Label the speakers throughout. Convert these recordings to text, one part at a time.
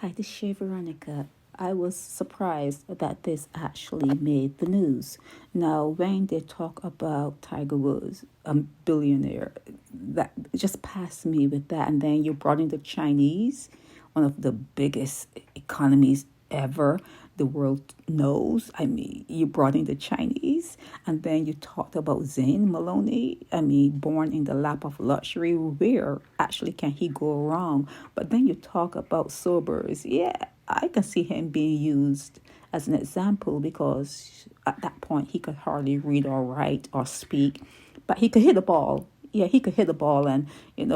Speaker 1: Hi, this is Shay Veronica. I was surprised that this actually made the news. Now, when they talk about Tiger Woods, a billionaire, that just passed me with that. And then you brought in the Chinese, one of the biggest economies ever the world knows. I mean, you brought in the Chinese, and then you talked about Zane Maloney. I mean, born in the lap of luxury. Where actually can he go wrong? But then you talk about Sobers. Yeah, I can see him being used as an example because at that point he could hardly read or write or speak, but he could hit the ball. Yeah, he could hit the ball, and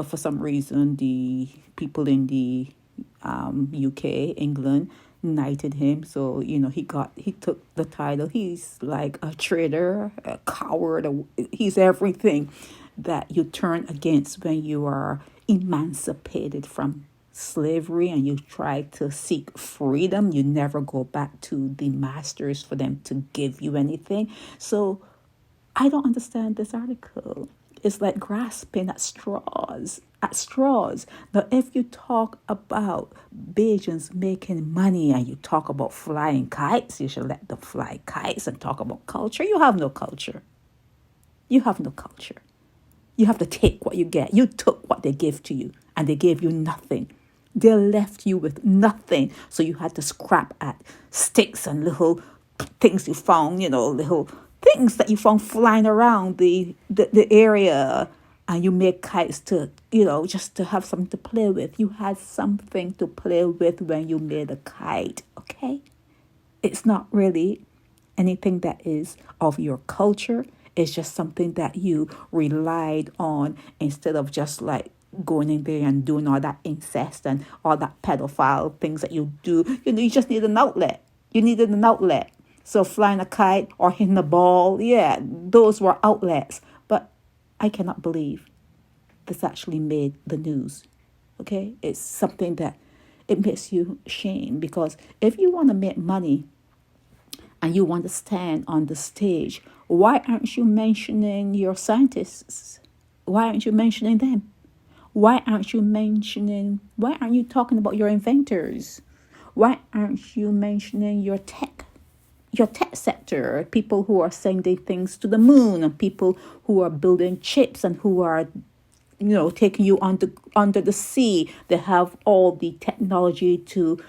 Speaker 1: for some reason, the people in the UK, England, knighted him. So he took the title. He's like a traitor, a coward. He's everything that you turn against when you are emancipated from slavery and you try to seek freedom. You never go back to the masters for them to give you anything. So I don't understand this article. It's like grasping at straws. Now, if you talk about Bajans making money and you talk about flying kites, you should let them fly kites and talk about culture. You have no culture. You have no culture. You have to take what you get. You took what they gave to you and they gave you nothing. They left you with nothing. So you had to scrap at sticks and little things you found, little things that you found flying around the area, and you make kites to, just to have something to play with. You had something to play with when you made a kite, okay? It's not really anything that is of your culture. It's just something that you relied on instead of just like going in there and doing all that incest and all that pedophile things that you do. You just need an outlet. You needed an outlet. So flying a kite or hitting a ball, yeah, those were outlets. But I cannot believe this actually made the news. Okay? It's something that it makes you shame, because if you want to make money and you want to stand on the stage, why aren't you mentioning your scientists? Why aren't you mentioning them? Why aren't you talking about your inventors? Why aren't you mentioning your tech sector, people who are sending things to the moon, and people who are building chips and who are, taking you under the sea? They have all the technology to,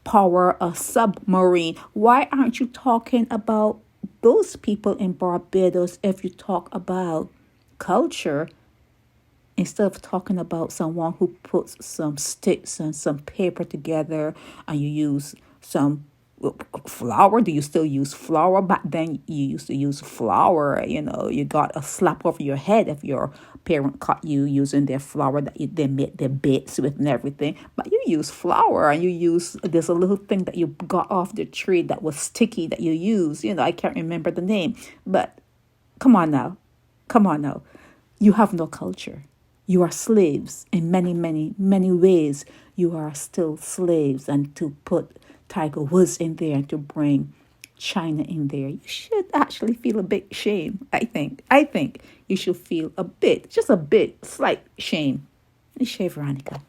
Speaker 1: power a submarine. Why aren't you talking about those people in Barbados if you talk about culture, instead of talking about someone who puts some sticks and some paper together and you use some flour? Do you still use flour? Back then you used to use flour. You got a slap over your head if your parent caught you using their flour that they made their bits with and everything. But you use flour, and there's a little thing that you got off the tree that was sticky that you use. I can't remember the name. But come on now. You have no culture. You are slaves in many, many, many ways. You are still slaves. And to put Tiger Woods in there and to bring China in there, you should actually feel a bit shame, I think. I think you should feel just a bit, slight shame. It's Shay Veronica.